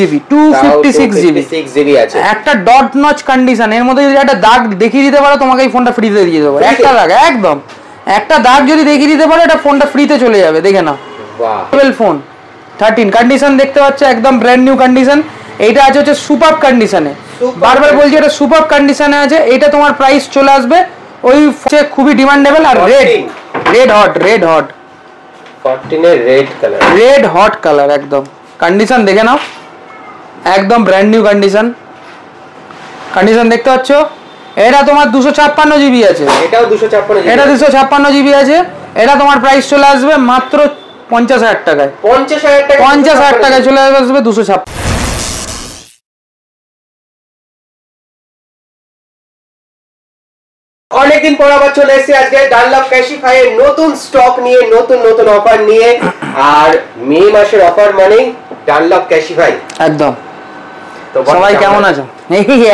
GB 256 GB আছে, একটা dot notch condition. এর মধ্যে যদি একটা দাগ দেখিয়ে দিতে পারো তোমাকে এই ফোনটা ফ্রিতে দিয়ে দেবো। একটা দাগ, একদম একটা দাগ যদি দেখিয়ে দিতে পারো এটা ফোনটা ফ্রিতে চলে যাবে। দেখে নাও, ফোন 13 কন্ডিশন দেখতে পাচ্ছ, একদম ব্র্যান্ড নিউ কন্ডিশন। এইটা আছে হচ্ছে সুপার কন্ডিশনে, বারবার বলছি এটা সুপার কন্ডিশনে আছে। এটা তোমার প্রাইস চলে আসবে ওই খুবই ডিমান্ডেবল। আর রেড হট 14 এর রেড কালার একদম কন্ডিশন দেখে নাও, একদম ব্র্যান্ড নিউ কন্ডিশন দেখতে পাচ্ছ। এটা তোমার 256 জিবি আছে, এটাও 256 জিবি, এটা 256 জিবি আছে। এটা তোমার প্রাইস চলে আসবে মাত্র 50,000 টাকায়। 50,000 টাকায় চলে আসবে 256। অনেকদিন পর আবার চলে এসেছি আজকে ডানলপ ক্যাশিফাই এর নতুন স্টক নিয়ে, নতুন অফার নিয়ে। আর মে মাসের অফার মানেই ডানলপ ক্যাশিফাই একদম। তো সবাই কেমন আছো?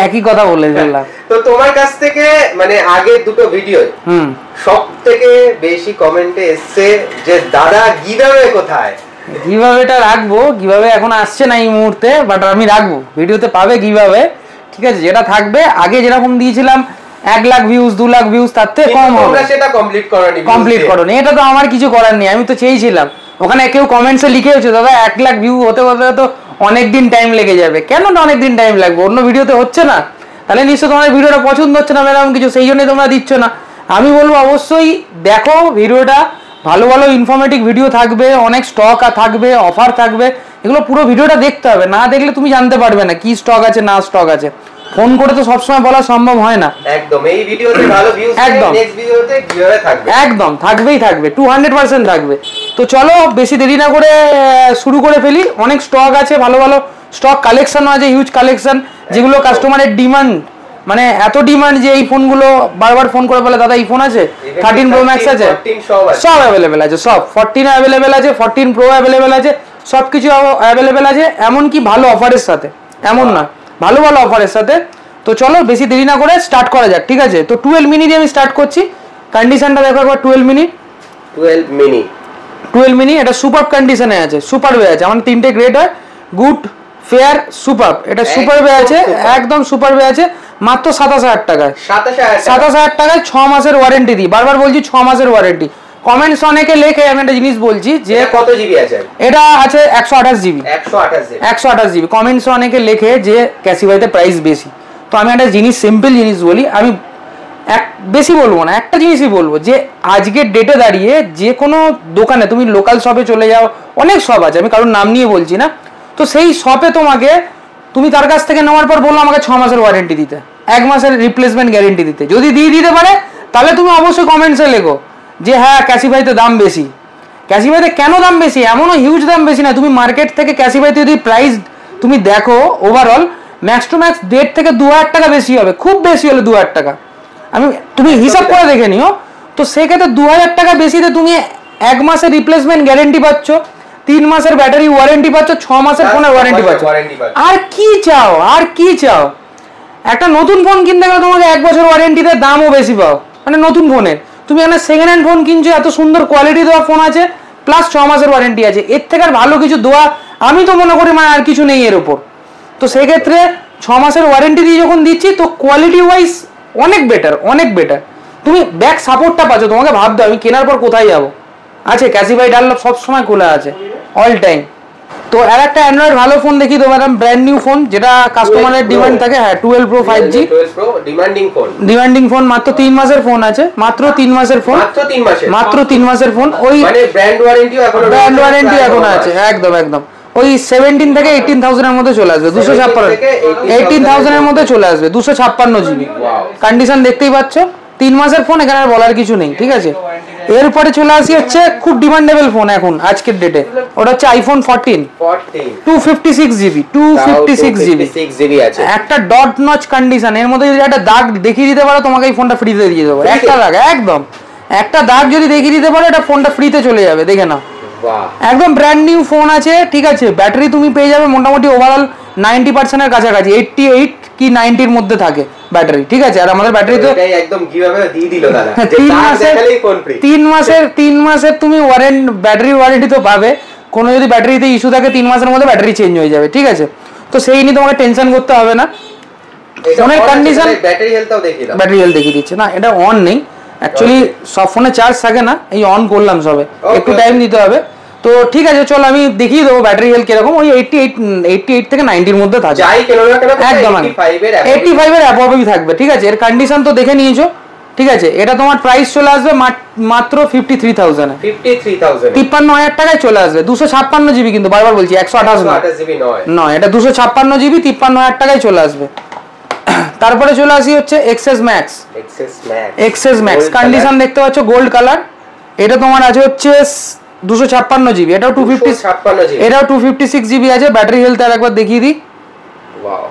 একই কথা বলে ফেললাম। তো তোমার কাছ থেকে মানে আগের দুটো ভিডিও সবথেকে বেশি কমেন্টে এসছে যে দাদা গিভঅ্যাওয়ে কোথায়? গিভঅ্যাওয়েটা রাখবো, গিভঅ্যাওয়ে এখন আসছে না এই মুহূর্তে, বাট আমি রাখবো, ভিডিওতে পাবে গিভঅ্যাওয়ে, ঠিক আছে? যেটা থাকবে আগে যেরকম দিয়েছিলাম 1 লাখ ভিউজ 2 লাখ ভিউজ তার থেকে কম হবে, তোমরা সেটা কমপ্লিট করোনি। এটা তো আমার কিছু করার নেই, আমি তো চেয়েছিলাম। ওখানে কেউ কমেন্টসে লিখেছে দাদা 1 লাখ ভিউ হতে তো অনেকদিন টাইম লেগে যাবে। কেন না অনেকদিন টাইম লাগবে? অন্য ভিডিওতে হচ্ছে না, তাহলে নিশ্চয় তোমার ভিডিওটা পছন্দ হচ্ছে না এরকম কিছু, সেই জন্যই তোমরা দিচ্ছ না। আমি বলবো অবশ্যই দেখো ভিডিওটা, ভালো ভালো ইনফরমেটিভ ভিডিও থাকবে, অনেক স্টক থাকবে, অফার থাকবে, এগুলো পুরো ভিডিওটা দেখতে হবে। না দেখলে তুমি জানতে পারবে না কি স্টক আছে না স্টক আছে। ফোন করে তো সবসময় বলা সম্ভব হয় না। একদম এই ভিডিওতে ভালো ভিউজ, নেক্সট ভিডিওতে গিভঅ্যাওয়ে থাকবে, একদম থাকবেই, থাকবে 200% থাকবে। তো চলো বেশি দেরি না করে শুরু করে ফেলি। অনেক স্টক আছে, ভালো ভালো স্টক কালেকশনও আছে, হিউজ কালেকশন, যেগুলো কাস্টমারের ডিমান্ড, মানে এত ডিমান্ড যে এই ফোনগুলো বারবার ফোন করে বলে দাদা এই ফোন আছে, 13 প্রো ম্যাক্স আছে, সব অ্যাভেলেবেল আছে, সব 14 অ্যাভেলেবেল আছে, 14 প্রো অ্যাভেলেবেল আছে, সব কিছু অ্যাভেলেবেল আছে, এমনকি ভালো অফারের সাথে। এমন না, ভালো ভালো অফারের সাথে। তো চলো বেশি দেরি না করে স্টার্ট করা যাক, ঠিক আছে? তো 12 মিনি দিয়ে আমি স্টার্ট করছি। কন্ডিশনটা দেখো একবার, 12 মিনি এটা সুপার কন্ডিশনে আছে, সুপার ওয়ে আছে। আমার 3টে গ্রেড হয়, গুড, ফেয়ার, সুপার। এটা সুপার ওয়ে আছে, একদম সুপার ওয়ে আছে, মাত্র 27,000 টাকায়। 27,000 টাকায় 6 মাসের ওয়ারেন্টি দিই। বারবার বলছি 6 মাসের ওয়ারেন্টি। কমেন্টস অনেকে লেখে, আমি একটা জিনিস বলছি যে কত জিবি আছে? এটা আছে 128 জিবি। 128 জিবি। কমেন্টস অনেকে লেখে যে ক্যাসিফাইতে প্রাইস বেশি। তো আমি একটা জিনিস, সিম্পল জিনিস বলি, আমি বেশি বলবো না, একটা জিনিসই বলবো যে আজকের ডেটে দাঁড়িয়ে যে কোনো দোকানে তুমি লোকাল শপে চলে যাও, অনেক শপ আছে, আমি কারোর নাম নিয়ে বলছি না, তো সেই শপে তোমাকে, তুমি তার কাছ থেকে নেওয়ার পর বললো আমাকে 6 মাসের ওয়ারেন্টি দিতে, 1 মাসের রিপ্লেসমেন্ট গ্যারেন্টি দিতে, যদি দিয়ে দিতে পারে তাহলে তুমি অবশ্যই কমেন্টসে লেখো যে হ্যাঁ ক্যাসিফাইতে দাম বেশি। ক্যাসিফাইতে কেন দাম বেশি? এমনও হিউজ দাম বেশি না। তুমি মার্কেট থেকে ক্যাসিফাইতে যদি প্রাইস তুমি দেখো ওভারঅল, ম্যাক্স টু ম্যাক্স 1.5 থেকে 2,000 টাকা বেশি হবে, খুব বেশি হলে 2,000 টাকা। তুমি হিসাব করে দেখে নিও। তো সেক্ষেত্রে 2,000 টাকা বেশিতে তুমি 1 মাসের রিপ্লেসমেন্ট গ্যারেন্টি পাচ্ছ, 3 মাসের ব্যাটারি ওয়ারেন্টি পাচ্ছ, 6 মাসের ফোনের ওয়ারেন্টি পাচ্ছ। আর কি চাও? আর কি চাও? একটা নতুন ফোন কিনতে গেলে তোমাকে 1 বছর ওয়ারেন্টিতে দামও বেশি পাও, মানে নতুন ফোনের। তুমি একটা সেকেন্ড হ্যান্ড ফোন কিনছো, এত সুন্দর কোয়ালিটি দেওয়া ফোন আছে, প্লাস 6 মাসের ওয়ারেন্টি আছে। এর থেকে আর ভালো কিছু দেওয়া আমি তো মনে করি মানে আর কিছু নেই এর উপর। তো সেক্ষেত্রে 6 মাসের ওয়ারেন্টি দিয়ে যখন দিচ্ছি, তো কোয়ালিটি ওয়াইজ অনেক বেটার, অনেক বেটার। তুমি ব্যাক সাপোর্টটা পাচ্ছ। তোমাকে ভাবতে হবে আমি কেনার পর কোথায় যাবো। আছে ক্যাসিফাই ডানলপ সবসময় খোলা আছে, অল টাইম। তো আর একটা অ্যান্ড্রয়েড ভালো ফোন দেখিয়ে দেবো, একদম ব্র্যান্ড নিউ ফোন, যেটা কাস্টমারের ডিমান্ড থাকে। হ্যাঁ 12 প্রো 5G ডিমান্ডিং ফোন, মাত্র 3 মাসের ফোন আছে, মাত্র 3 মাসের ফোন, মাত্র 3 মাসের ফোন। ওই ব্র্যান্ড ওয়ারেন্টি এখন আছে, একদম একদম। ওই 17 থেকে 18,000 এর মধ্যে চলে আসবে, 256, 18,000 এর মধ্যে চলে আসবে, 256 জিবি। কন্ডিশন দেখতেই পাচ্ছ, 3 মাসের ফোন, এখানে আর বলার কিছু নেই, ঠিক আছে? এরপরে চলে আসি হচ্ছে খুব ডিমান্ডেবল ফোন এখন আজকের ডেটে, ওটা হচ্ছে আইফোন 14, 256 জিবি, 256 জিবি আছে, একটা ডট নচ কন্ডিশন। এর মধ্যে যদি একটা দাগ দেখিয়ে দিতে পারো তোমাকে এই ফোনটা ফ্রিতে দিয়ে দেবো। একটা দাগ, একদম একটা দাগ যদি দেখিয়ে দিতে পারো এটা ফোনটা ফ্রিতে চলে যাবে। দেখে নাও, একদম ব্র্যান্ড নিউ ফোন আছে, ঠিক আছে? ব্যাটারি তুমি পেয়ে যাবে মোটামুটি ওভারঅল 90% এর কাছাকাছি, 88 কি 90 এর মধ্যে থাকে ব্যাটারি, ঠিক আছে? আর আমাদের ব্যাটারি তো একদম কিভাবে দিয়ে দিল দাদা, 3 মাসের তুমি ব্যাটারি ওয়ারেন্টি তো পাবে। কোনো যদি ব্যাটারিতে ইস্যু থাকে 3 মাসের মধ্যে ব্যাটারি চেঞ্জ হয়ে যাবে, ঠিক আছে? তো সেই নিয়ে তোমাকে টেনশন করতে হবে না। ফোনের কন্ডিশন, ব্যাটারি হেলথটাও দেখিয়ে দাও। ব্যাটারি হেলথ দেখিয়ে দিচ্ছে না, এটা অন নেই অ্যাকচুয়ালি, সব ফোনে চার্জ থাকে না, এই অন করলাম সবে, একটু টাইম দিতে হবে। তো ঠিক আছে চলো আমি দেখিয়ে দেবো ব্যাটারি হেলথ কিরকম, ওই 88 থেকে 90 এর মধ্যে থাকে একদম, 85 এর অ্যাবভই থাকবে। ঠিক আছে, এর কন্ডিশন তো দেখে নিয়েছো। ঠিক আছে, এটা তোমার প্রাইস চলে আসবে মাত্র 53,000 53,000 টাকায় চলে আসবে। 256 জিবি, কিন্তু বারবার বলছি 128 জিবি নয়, এটা 256 জিবি 53,000 টাকায় চলে আসবে। তারপরে চলে আসি হচ্ছে XS Max। XS Max condition দেখতে পাচ্ছ গোল্ড কালার, এটা তোমার আছে হচ্ছে 256 জিবি, এটাও 256 জিবি, এটাও 256 জিবি আছে। ব্যাটারি হেলথ আর একবার দেখিয়ে দিই, ওয়াও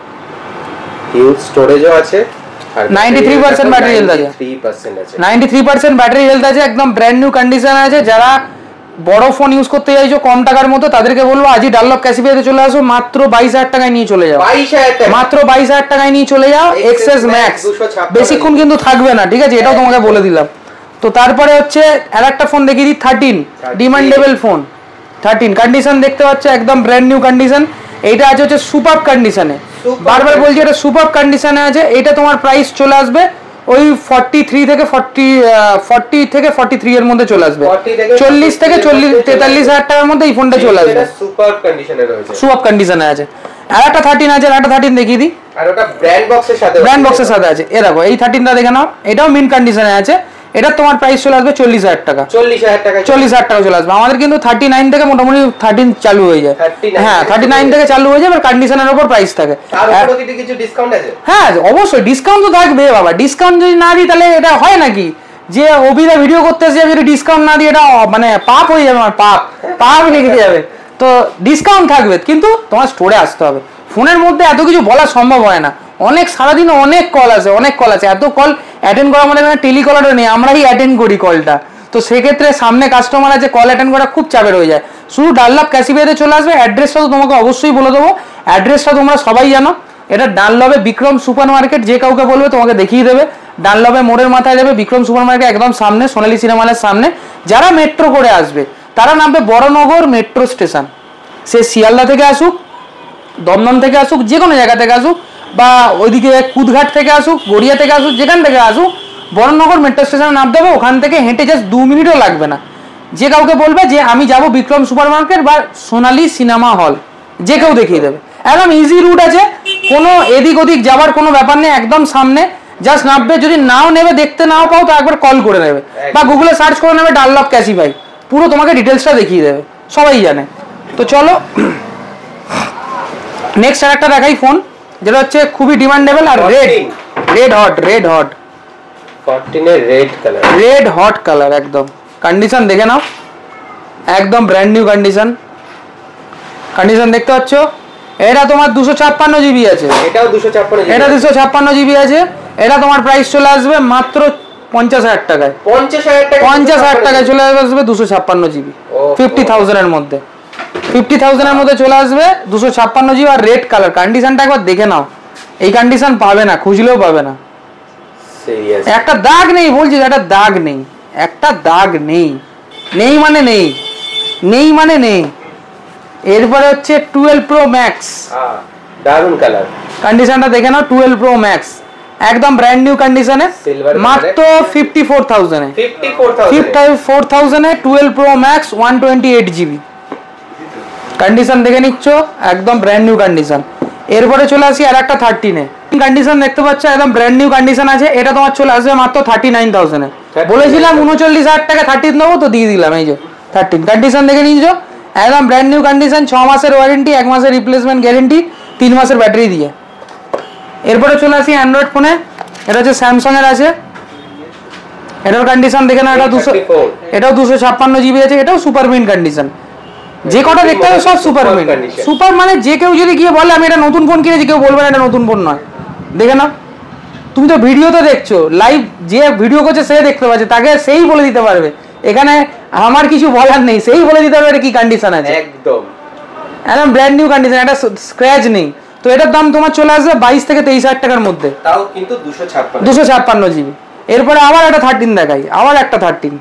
হিউজ স্টোরেজও আছে, 93% ব্যাটারি হেলথ আছে, 93% ব্যাটারি হেলথ আছে, একদম ব্র্যান্ড নিউ কন্ডিশন আছে। যারা বড় ফোন ইউজ করতে চাইছো কম টাকার মতো, তাদেরকে বলবো আজই ডানলপ ক্যাসিফাইতে চলে আসো, মাত্র 22,000 টাকায় নিয়ে চলে যাও, মাত্র 22,000 টাকায় নিয়ে চলে যাও XS Max। বেশিক্ষণ কিন্তু থাকবে না, ঠিক আছে, এটাও তোমাকে বলে দিলাম। তো তারপরে হচ্ছে আরেকটা ফোন দেখিয়ে দিই, 13 ডিমান্ডেবল ফোন। 13 কন্ডিশন দেখতে পাচ্ছ একদম ব্র্যান্ড নিউ কন্ডিশন, এইটা আছে হচ্ছে সুপার কন্ডিশনে, বারবার বলছি এটা সুপার কন্ডিশনে আছে। এটা তোমার প্রাইস চলে আসবে ওই 43 থেকে 43 এর মধ্যে চলে আসবে, 40 থেকে 43,000 টাকার মধ্যে এই ফোনটা চলে আসবে, সুপার কন্ডিশনে রয়েছে, সুপার কন্ডিশনে আছে। আর একটা 13 আছে, একটা 13 দেখিয়ে দিই, আর ওটা ব্র্যান্ড বক্সের সাথে আছে। এ দেখো এই 13টা দেখে নাও, এটাও মিন কন্ডিশনে আছে। এটা তোমার প্রাইস চলে আসবে 40,000 টাকা, 40,000 টাকা চলে আসবে। আমাদের কিন্তু 39 থেকে মোটামুটি 13 চালু হয়ে যায়, হ্যাঁ 39 থেকে চালু হয়ে যায়, এবার কন্ডিশনের উপর প্রাইস থাকে। তার উপরে কি কিছু ডিসকাউন্ট আছে? হ্যাঁ অবশ্যই ডিসকাউন্ট তো থাকবে বাবা, ডিসকাউন্ট যদি না দিই তাহলে এটা হয় নাকি যে অভিদা ভিডিও করতে এসে যদি ডিসকাউন্ট না দিই, এটা মানে পাপ হয়ে যাবে, আমার পাপ লেগে যাবে। তো ডিসকাউন্ট থাকবে, কিন্তু তোমার স্টোরে আসতে হবে। ফোনের মধ্যে এত কিছু বলা সম্ভব হয় না, অনেক সারাদিন অনেক কল আছে, এত কল অ্যাটেন্ড করা আমাদের এখানে টেলিকলারও নেই, আমরাই অ্যাটেন্ড করি কলটা। তো সেক্ষেত্রে সামনে কাস্টমার আছে, কল অ্যাটেন্ড করা খুব চাপের হয়ে যায়। শুধু ডানলপ ক্যাসিফাইতে চলে আসবে, অ্যাড্রেসটা তো তোমাকে অবশ্যই বলে দেবো, অ্যাড্রেসটা তোমরা সবাই জানো, এটা ডানলপে বিক্রম সুপার মার্কেট, যে কাউকে বলবে তোমাকে দেখিয়ে দেবে। ডানলপে মোড়ের মাথায় যাবে বিক্রম সুপার মার্কেট, একদম সামনে সোনালী সিনেমা হলের সামনে। যারা মেট্রো করে আসবে তারা নামবে বড়নগর মেট্রো স্টেশন, সে শিয়ালদা থেকে আসুক, দমদম থেকে আসুক, যে কোনো জায়গা থেকে আসুক, বা ওইদিকে কুদঘাট থেকে আসুক, গড়িয়া থেকে আসুক, যেখান থেকে আসুক, বড়নগর মেট্রো স্টেশনে নামতে হবে। ওখান থেকে হেঁটে জাস্ট 2 মিনিটও লাগবে না। যে কাউকে বলবে যে আমি যাব বিক্রম সুপার মার্কেট বা সোনালী সিনেমা হল, যে কেউ দেখিয়ে দেবে, একদম ইজি রুট আছে, কোনো এদিক ওদিক যাওয়ার কোনো ব্যাপার নেই, একদম সামনে জাস্ট নামবে। যদি নাও নেবে, দেখতে নাও পাও, তো একবার কল করে নেবে বা গুগলে সার্চ করে নেবে ডানলপ ক্যাসিফাই, পুরো তোমাকে ডিটেলসটা দেখিয়ে দেবে, সবাই জানে। তো চলো নেক্সট আরেকটা দেখাই ফোন, যেটা হচ্ছে খুবই ডিমান্ডেবল আর রেড হট 14 এর রেড কালার, একদম কন্ডিশন দেখে নাও, একদম ব্র্যান্ড নিউ কন্ডিশন দেখতে পাচ্ছ। এটা তোমার 256 জিবি আছে, এটাও 256 জিবি, এটা 256 জিবি আছে। এটা তোমার প্রাইস চলে আসবে মাত্র 50,000 টাকায়, 50,000 টাকায় চলে আসবে 256 জিবি, 50,000 এর মধ্যে, 50,000 এর মধ্যে চলে আসবে 256 জিবি আর রেড কালার। কন্ডিশনটা একবার দেখে নাও, এই কন্ডিশন পাবে না, খুঁজলেও পাবে না, একটা দাগ নেই, বলছি একটা দাগ নেই, একটা দাগ নেই, নেই মানে নেই। এরপরে হচ্ছে 12 Pro Max, দারুন কালার, কন্ডিশনটা দেখে নাও, 12 Pro Max একদম ব্র্যান্ড নিউ কন্ডিশনে, মাত্র 54,000 এ, 54,000 এ 12 Pro Max 128 জিবি। কন্ডিশন দেখে নিচ্ছ, একদম ব্র্যান্ড নিউ কন্ডিশন। এরপরে চলে আসি আর একটা 13 এ, কন্ডিশন দেখতে পাচ্ছ, একদম ব্র্যান্ড নিউ কন্ডিশন আছে। এটা তোমার চলে আসবে মাত্র 39,000 এ, বলেছিলাম 39,000 টাকা 13 দেবো, তো দিয়ে দিলাম। এই যে 13 কন্ডিশন দেখে নিচ্ছ, একদম ব্র্যান্ড নিউ কন্ডিশন, 6 মাসের ওয়ারেন্টি, 1 মাসের রিপ্লেসমেন্ট গ্যারেন্টি, 3 মাসের ব্যাটারি দিয়ে। এরপরে চলে আসি অ্যান্ড্রয়েড ফোনে, এটা হচ্ছে স্যামসাং এর আছে, এটার কন্ডিশন দেখে নাও, এটাও 256 জিবি আছে, এটাও সুপার মিন কন্ডিশন। যে কটা দেখতে হবে সব সুপার মিন, সুপার মানে যে কেউ যদি গিয়ে বলে আমি এটা নতুন ফোন কিনেছি, কেউ বলবে না এটা নতুন ফোন নয়। দেখে নাও, তুমি তো ভিডিওতে দেখছো, লাইভ যে ভিডিও করছে সে দেখতে পাচ্ছে, তাকে সেই বলে দিতে পারবে, এখানে আমার কিছু বলার নেই, সেই বলে দিতে পারবে কি কন্ডিশন আছে, একদম ব্র্যান্ড নিউ কন্ডিশন, এটা স্ক্র্যাচ নেই। তো এটার দাম তোমার চলে আসবে 22 থেকে 23,000 টাকার মধ্যে, তাও কিন্তু 256 জিবি। এরপরে আবার একটা 13 দেখাই, আবার একটা 13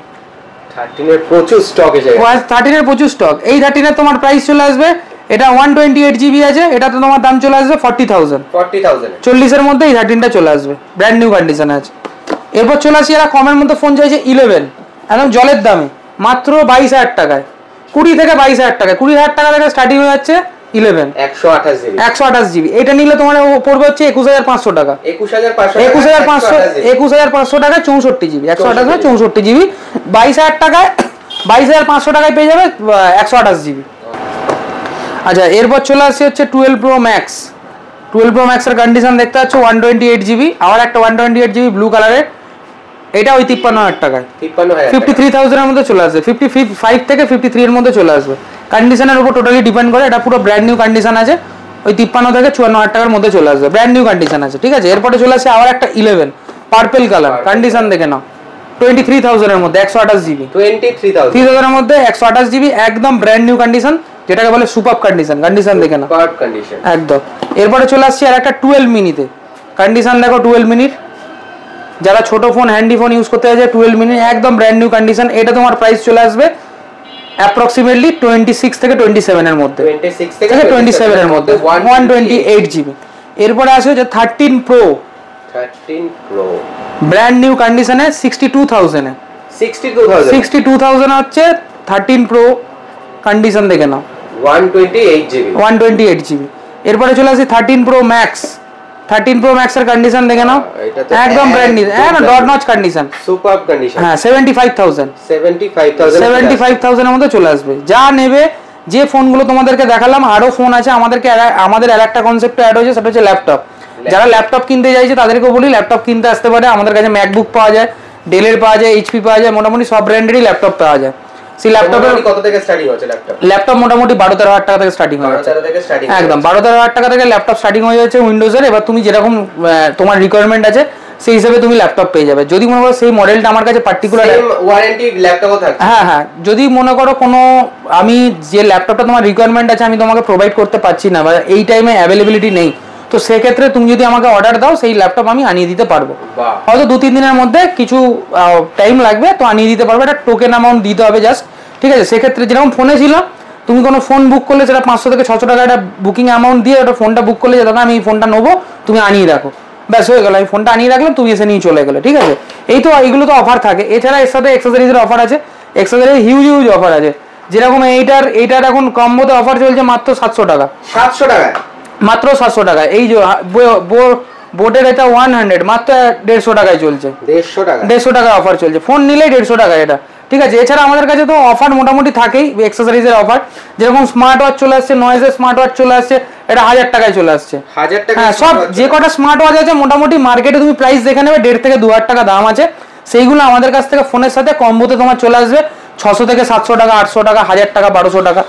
এর প্রচুর স্টক এসে গেছে, 13 এর প্রচুর স্টক। এই 13 এর তোমার প্রাইস চলে আসবে এটা 128 জিবি আছে, এটাতে তোমার দাম চলে আসবে 40,000। 40,000 মধ্যে এই 13টা চলে আসবে, ব্র্যান্ড নিউ কন্ডিশনে আছে। এরপর চলে আসি এরা কমের মধ্যে ফোন চাইছে 11, একদম জলের দামে, মাত্র 22,000 টাকায়, 20 থেকে 22,000 টাকায়, 20,000 টাকা থেকে স্টার্টিং হয়ে যাচ্ছে 11 128 জিবি। এটা নিলে তোমার পড়বে হচ্ছে 21,500 টাকা, 21,500 টাকায় 64 জিবি, 128 64 জিবি, 22,000 টাকায় 22,500 টাকায় পেয়ে যাবে 128 জিবি। আচ্ছা, এরপর চলে আসছে হচ্ছে 12 প্রো ম্যাক্স। 12 প্রো ম্যাক্সের কন্ডিশন দেখতে পাচ্ছ 128 জিবি, আবার একটা 128 জিবি ব্লু কালারের, এটা ওই 53,000 টাকায়, 53,000 এর মধ্যে চলে আসবে, 55 থেকে 53 এর মধ্যে চলে আসবে। কন্ডিশনের উপর টোটালি ডিপেন্ড করে, এটা পুরো ব্র্যান্ড নিউ কন্ডিশন আছে, ওই 53 থেকে 54,000 টাকার মধ্যে চলে আসবে, ব্র্যান্ড নিউ কন্ডিশন আছে, ঠিক আছে। এরপরে চলে আসে আবার একটা 11 পার্পল কালার, কন্ডিশন দেখে নাও 23,000 এর মধ্যে 128 জিবি, 23,000 এর মধ্যে 128 জিবি, একদম ব্র্যান্ড নিউ কন্ডিশন, যেটাকে বলে সুপার কন্ডিশন, কন্ডিশন দেখে নাও একদম। এরপরে চলে আসছে আর একটা 12 মিনিতে, কন্ডিশন দেখো 12 মিনিট, যারা ছোট ফোন হ্যান্ডি ফোন ইউজ করতে চাইছে 12 মিনিট, একদম ব্র্যান্ড নিউ কন্ডিশন। এটা তোমার প্রাইস চলে আসবে অ্যাপ্রক্সিমেটলি 26 থেকে 27 এর মধ্যে, 27 এর মধ্যে, 128 জিবি। এরপরে আসে হচ্ছে 13 প্রো ব্র্যান্ড নিউ কন্ডিশনে 62,000 এ, 62,000 হচ্ছে 13 প্রো কন্ডিশন দেখে নাও, 128 জিবি। এরপরে চলে আসি 13 প্রো ম্যাক্স, 13 প্রো ম্যাক্স এর কন্ডিশন দেখে নাও, একদম ব্র্যান্ড নিউ, একদম dot notch condition, super condition, হ্যাঁ 75,000 এর মধ্যে চলে আসবে। যা নেবে, যে ফোনগুলো তোমাদেরকে দেখালাম, আরো ফোন আছে আমাদের আরেকটা কনসেপ্ট অ্যাড হয়েছে, সেটা হচ্ছে ল্যাপটপ। যারা ল্যাপটপ কিনতে চাইছে তাদেরকে বলি ল্যাপটপ কিনতে আসতে পারে, আমাদের কাছে ম্যাকবুক পাওয়া যায়, ডেলের পাওয়া যায়, এইচপি পাওয়া যায়, মোটামুটি সব ব্র্যান্ডেরই ল্যাপটপ পাওয়া যায়। সেই ল্যাপটপের কত থেকে স্টার্টিং হচ্ছে ল্যাপটপ মোটামুটি 12-13 টাকা থেকে স্টার্টিং হয়ে যাচ্ছে, একদম 12-13 টাকা থেকে ল্যাপটপ স্টার্টিং হয়ে যাচ্ছে উইন্ডোজের। এবার তুমি যেরকম তোমার রিকোয়ারমেন্ট আছে সেই হিসেবে তুমি ল্যাপটপ পেয়ে যাবে। যদি মনে করো সেই মডেলটা আমার কাছে পার্টিকুলার ওয়ারেন্টি ল্যাপটপও থাকে, হ্যাঁ, যদি মনে করো কোনো আমি যে ল্যাপটপটা তোমার রিকোয়ারমেন্ট আছে আমি তোমাকে প্রোভাইড করতে পারছি না বা এই টাইমে অ্যাভেলেবিলিটি নেই, তো সেক্ষেত্রে তুমি যদি আমাকে অর্ডার দাও সেই ল্যাপটপ আমি আনিয়ে দিতে পারবো, হয়তো 2-3 দিনের মধ্যে, কিছু টাইম লাগবে, তো আনিয়ে দিতে পারবো। একটা টোকেন অ্যামাউন্ট দিতে হবে জাস্ট, ঠিক আছে। সেক্ষেত্রে যেরকম ফোনে ছিল, তুমি কোনো ফোন বুক করলে সেটা 500 থেকে 600 টাকা একটা বুকিং অ্যামাউন্ট দিয়ে ওটা ফোনটা বুক করলে, যে দাদা আমি এই ফোনটা নেবো, তুমি আনিয়ে রাখো, ব্যাস হয়ে গেল, আমি ফোনটা আনিয়ে রাখলাম, তুমি এসে নিয়ে চলে গেলে, ঠিক আছে। এই তো এইগুলো তো অফার থাকে। এছাড়া এর সাথে এক্সেসরিজের অফার আছে, এক্সেসরিজ হিউজ অফার আছে, যেরকম এইটার এখন কম্বোতে অফার চলছে মাত্র 700 টাকা, মাত্র 700 টাকা। এই যে বোটের এটা 100 মাত্র 150 টাকায় চলছে, 150 টাকা অফার চলছে, ফোন নিলেই 150 টাকা এটা, ঠিক আছে। এছাড়া আমাদের কাছে তো অফার মোটামুটি থাকেই এক্সেসরিজের অফার, যেরকম স্মার্ট ওয়াচ চলে আসছে, নয়েজের স্মার্ট ওয়াচ চলে আসছে, এটা 1000 টাকায় চলে আসছে, 1000 টাকা। হ্যাঁ, সব যে কটা স্মার্ট ওয়াচ আছে মোটামুটি মার্কেটে তুমি প্রাইস দেখে নেবে 1.5 থেকে 2,000 টাকা দাম আছে, সেইগুলো আমাদের কাছ থেকে ফোনের সাথে কম্বোতে তোমার চলে আসবে 600 থেকে 700 টাকা, 800 টাকা, 1000 টাকা, 1200 টাকা,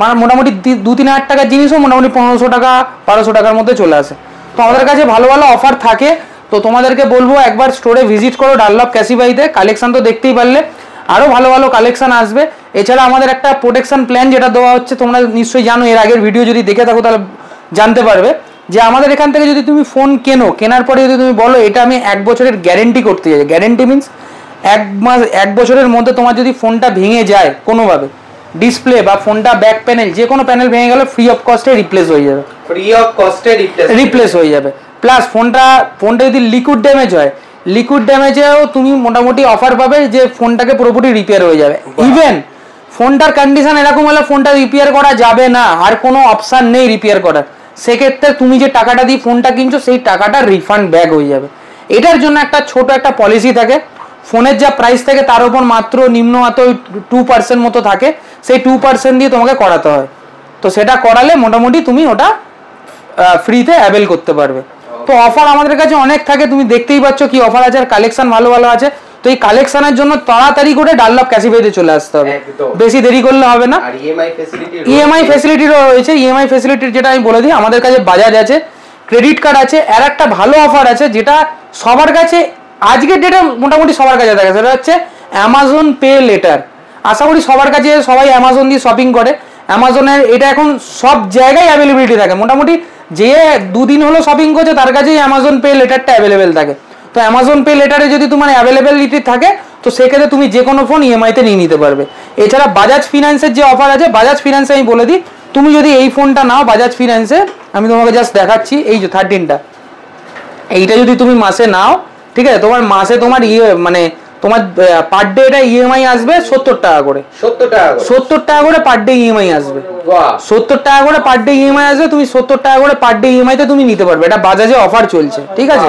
মানে মোটামুটি 2-3 হাজার টাকার জিনিসও মোটামুটি 1500 টাকা 1200 টাকার মধ্যে চলে আসে। তো আমাদের কাছে ভালো ভালো অফার থাকে। তো তোমাদেরকে বলবো একবার স্টোরে ভিজিট করো ডানলপ ক্যাসিফাইতে, কালেকশন তো দেখতেই পারলে, আরও ভালো ভালো কালেকশন আসবে। এছাড়া আমাদের একটা প্রোটেকশন প্ল্যান যেটা দেওয়া হচ্ছে, তোমরা নিশ্চয়ই জানো, এর আগের ভিডিও যদি দেখে থাকো তাহলে জানতে পারবে, যে আমাদের এখান থেকে যদি তুমি ফোন কেনার পরে যদি তুমি বলো এটা আমি 1 বছরের গ্যারেন্টি করতে চাই, গ্যারেন্টি মিনস 1 বছরের মধ্যে তোমার যদি ফোনটা ভেঙে যায় কোনোভাবে, ডিসপ্লে বা ফোনটা ব্যাক প্যানেল, যে কোনো প্যানেল ভেঙে গেলে ফ্রি অফ কস্টে রিপ্লেস হয়ে যাবে, রিপ্লেস হয়ে যাবে। প্লাস ফোনটা যদি লিকুইড ড্যামেজ হয়, লিকুইড ড্যামেজেও তুমি মোটামুটি অফার পাবে যে ফোনটাকে পুরোপুরি রিপেয়ার হয়ে যাবে। ইভেন ফোনটার কন্ডিশন এরকম হলে ফোনটা রিপেয়ার করা যাবে না, আর কোনো অপশান নেই রিপেয়ার করার, সেক্ষেত্রে তুমি যে টাকাটা দিয়ে ফোনটা কিনছো সেই টাকাটা রিফান্ড ব্যাক হয়ে যাবে। এটার জন্য একটা ছোট একটা পলিসি থাকে, ফোনের যা প্রাইস থাকে তার উপর মাত্র নিম্ন 2% মতো থাকে, সেই 2% দিয়ে তোমাকে করাতে হয়। তো সেটা করালে মোটামুটি তুমি ওটা ফ্রিতে অ্যাভেল করতে পারবে। তো অফার আমাদের কাছে অনেক থাকে, তুমি দেখতেই পাচ্ছ কি অফার আছে, আর কালেকশন ভালো ভালো আছে। তো এই কালেকশনের জন্য তাড়াতাড়ি করে ডানলপ ক্যাসিফাইতে চলে আসতে হবে, বেশি দেরি করলে হবে না। ইএমআই ফ্যাসিলিটিরও রয়েছে, ইএমআই ফ্যাসিলিটির যেটা আমি বলে দিই, আমাদের কাছে বাজাজ আছে, ক্রেডিট কার্ড আছে, আর একটা ভালো অফার আছে যেটা সবার কাছে আজকের ডেটে মোটামুটি সবার কাছে থাকে, সেটা হচ্ছে অ্যামাজন পে লেটার। আশা করি সবার কাছে, সবাই অ্যামাজন দিয়ে শপিং করে, অ্যামাজনের এটা এখন সব জায়গায় অ্যাভেলেবিলিটি থাকে, মোটামুটি যে 2 দিন হলো শপিং করছে তার কাছেই অ্যামাজন পে লেটারটা অ্যাভেলেবেল থাকে। তো অ্যামাজন পে লেটারে যদি তোমার অ্যাভেলেবিলিটি থাকে, তো সেক্ষেত্রে তুমি যে কোনো ফোন ইএমআইতে নিয়ে নিতে পারবে। এছাড়া বাজাজ ফিনান্সের যে অফার আছে, বাজাজ ফিনান্সে আমি বলে দিই তুমি যদি এই ফোনটা নাও বাজাজ ফিন্যান্সে, আমি তোমাকে জাস্ট দেখাচ্ছি, এই যে 13টা, এইটা যদি তুমি মাসে নাও, ঠিক আছে, তোমার মাসে তোমার মানে তোমার পার ডে এটা ইএমআই আসবে 70 টাকা করে। 70 টাকা করে পার ডে ইএমআই আসবে। 70 টাকা করে পার ডে ইএমআই আসবে, তুমি 70 টাকা করে পার ডে ইএমআই তে তুমি নিতে পারবে। এটা বাজাজে অফার চলছে, ঠিক আছে,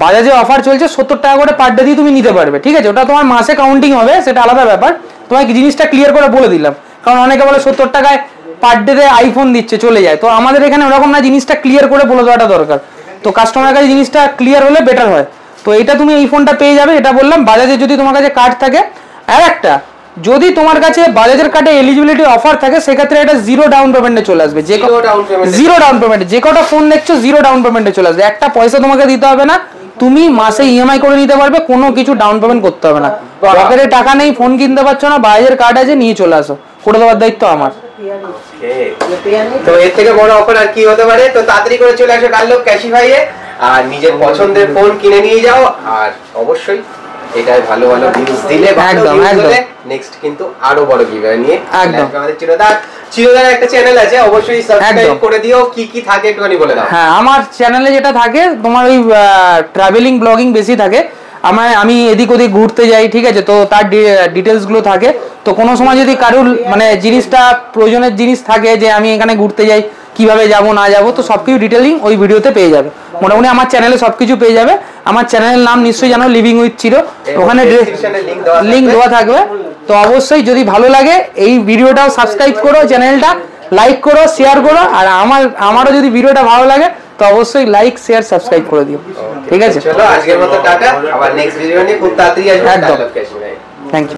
বাজাজে অফার চলছে, 70 টাকা করে পার ডে দিয়ে তুমি নিতে পারবে, ঠিক আছে। ওটা তোমার মাসে কাউন্টিং হবে, সেটা আলাদা ব্যাপার। তোমাকে জিনিসটা ক্লিয়ার করে বলে দিলাম, কারণ অনেকে বলে 70 টাকায় পার ডে তে আইফোন দিচ্ছে, চলে যায়। তো আমাদের এখানে ওরকম না, জিনিসটা ক্লিয়ার করে বলে দেওয়াটা দরকার। তো কাস্টমারের কাছে জিনিসটা ক্লিয়ার হলে বেটার হয়। তো এটা তুমি এই ফোনটা পেয়ে যাবে, এটা বললাম। বাজাজে যদি তোমার কাছে কার্ড থাকে, আর একটা যদি তোমার কাছে বাজাজের কার্ডে এলিজিবিলিটি অফার থাকে, সেক্ষেত্রে এটা 0 ডাউন পেমেন্টে চলে আসবে। যে 0 ডাউন পেমেন্টে যে কটা ফোন দেখছো 0 ডাউন পেমেন্টে চলে আসবে। একটা পয়সা তোমাকে দিতে হবে না, তুমি মাসে ইএমআই করে নিতে পারবে, কোনো কিছু ডাউন পেমেন্ট করতে হবে না। পকেটে টাকা নেই, ফোন কিনতে পারছো না, বাজাজের কার্ড আছে, নিয়ে চলে আসো, করে দেওয়ার দায়িত্ব আমার। তো এর থেকে বড় অফার আর কি হতে পারে? তো তাড়াতাড়ি করে চলে আসো ডানলপ ক্যাশিফাইয়ে, আর নিজের পছন্দের ফোন কিনে নিয়ে যাও। আর অবশ্যই এটাই ভালো ভালো ভিউজ দিলে, একদম নেক্সট কিন্তু আরো বড় গিভঅ্যাওয়ে নিয়ে আমাদের চিরদার একটা চ্যানেল আছে, অবশ্যই সাবস্ক্রাইব করে দিও। কি কি থাকে একটুখানি বলে দাও। হ্যাঁ, আমার চ্যানেলে যেটা থাকে তোমার ওই ট্রাভেলিং ব্লগিং বেশি থাকে। আমি এদিক ওদিক ঘুরতে যাই, ঠিক আছে, তো তার ডিটেলস গুলো থাকে। তো কোনো সময় যদি কারুর মানে জিনিসটা প্রয়োজনের জিনিস থাকে, যে আমি এখানে ঘুরতে যাই, কিভাবে যাব না যাব, তো সবকিছু ডিটেলিং ওই ভিডিওতে পেয়ে যাবে। মোটামুটি আমার চ্যানেলে সবকিছু পেয়ে যাবে। আমার চ্যানেলের নাম নিশ্চয়ই জানো, লিভিং উইথ চিরো, ওখানে লিঙ্ক দেওয়া থাকবে। তো অবশ্যই যদি ভালো লাগে এই ভিডিওটাও সাবস্ক্রাইব করো, চ্যানেলটা লাইক করো, শেয়ার করো। আর আমারও যদি ভিডিওটা ভালো লাগে তো অবশ্যই লাইক শেয়ার সাবস্ক্রাইব করে দিও, ঠিক আছে। চলো আজকের মতো টাটা, আবার নেক্সট ভিডিও নিয়ে খুব তাড়াতাড়ি আসবো। একদম, থ্যাংক ইউ।